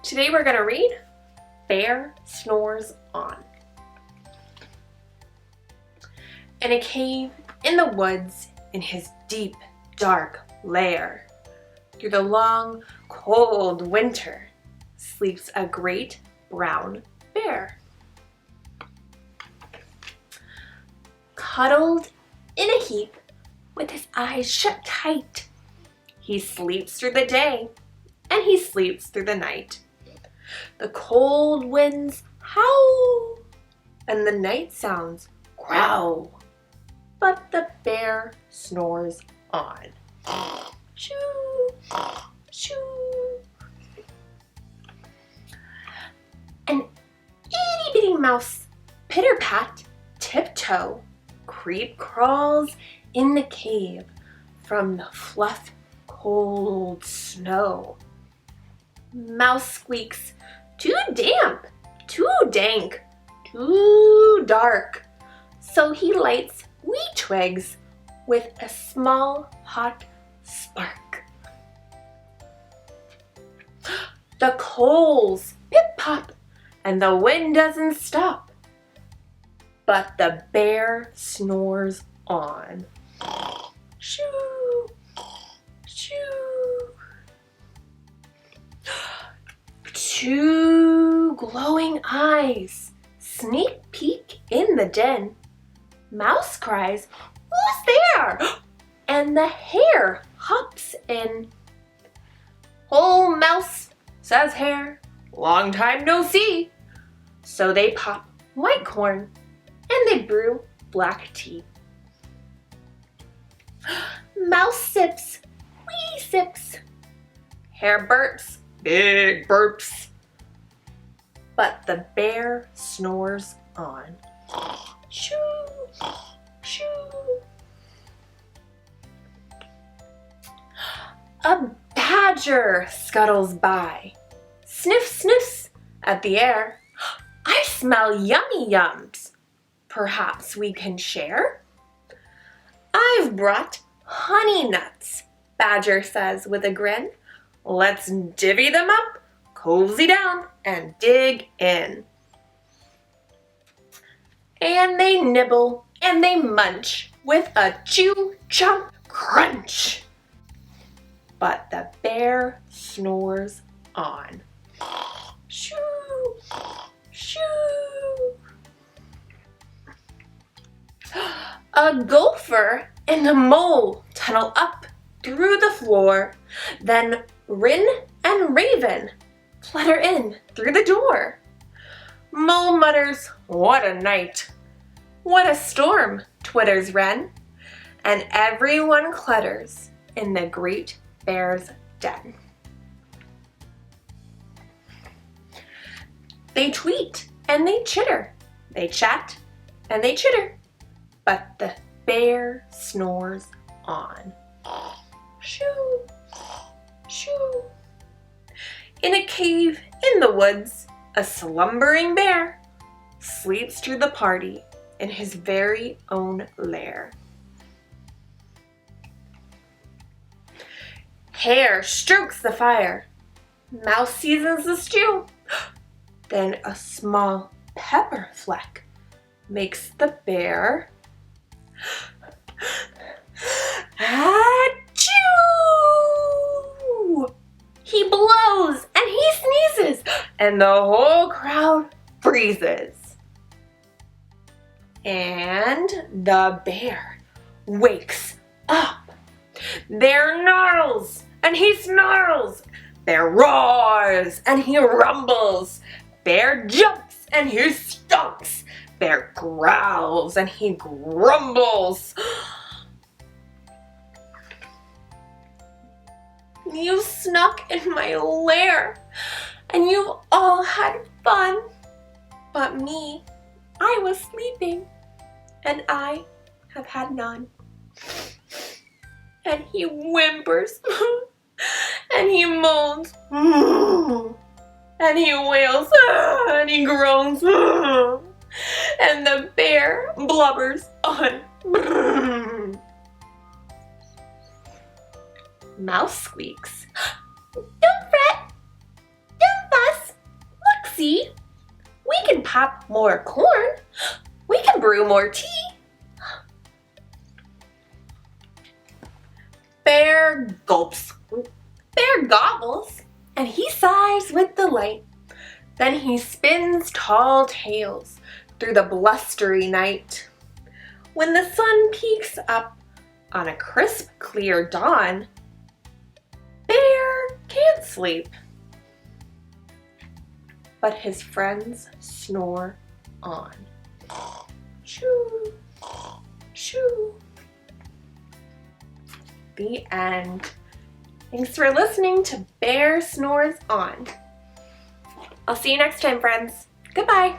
Today we're going to read Bear Snores On. In a cave in the woods, in his deep, dark lair, through the long, cold winter, sleeps a great brown bear. Cuddled in a heap, with his eyes shut tight, he sleeps through the day, and he sleeps through the night. The cold winds howl, and the night sounds growl, but the bear snores on. Shoo, shoo. An itty-bitty mouse, pitter-pat, tiptoe, crawls in the cave from the fluff cold snow. Mouse squeaks, too damp, too dank, too dark. So he lights wee twigs with a small hot spark. The coals pip-pop and the wind doesn't stop, but the bear snores on. Shoo, shoo. Two glowing eyes sneak peek in the den. Mouse cries, "Who's there?" And the hare hops in. "Oh, mouse," says hare, "long time no see." So they pop white corn and they brew black tea. Mouse sips, wee sips. Hare burps, big burps. But the bear snores on. Shoo, shoo. A badger scuttles by, sniffs at the air. "I smell yummy yums. Perhaps we can share?" "I've brought honey nuts," Badger says with a grin. "Let's divvy them up, cozy down, and dig in." And they nibble and they munch with a chew, chomp, crunch. But the bear snores on. Shoo, shoo. A gopher and a mole tunnel up through the floor. Then wren and raven flutter in through the door. Mole mutters, "What a night!" "What a storm!" twitters wren. And everyone clutters in the great bear's den. They tweet and they chitter. They chat and they chitter. But the bear snores on. Shoo, shoo. In a cave in the woods, a slumbering bear sleeps through the party in his very own lair. Hare strokes the fire. Mouse seasons the stew. Then a small pepper fleck makes the bear achoo! He blows and he sneezes, and the whole crowd freezes. And the bear wakes up. Bear gnarls and he snarls. Bear roars and he rumbles. Bear jumps and he stomps. Bear growls and he grumbles. You snuck in my lair and you've all had fun. But me, I was sleeping and I have had none. And he whimpers and he moans and he wails and he groans. And the bear blubbers on. Mouse squeaks, "Don't fret, don't fuss. see. We can pop more corn. We can brew more tea. Bear gulps. Bear gobbles, and he sighs with delight. Then he spins tall tales through the blustery night. When the sun peeks up on a crisp, clear dawn, Bear can't sleep, but his friends snore on. Shoo, shoo. The end. Thanks for listening to Bear Snores On. I'll see you next time, friends. Goodbye.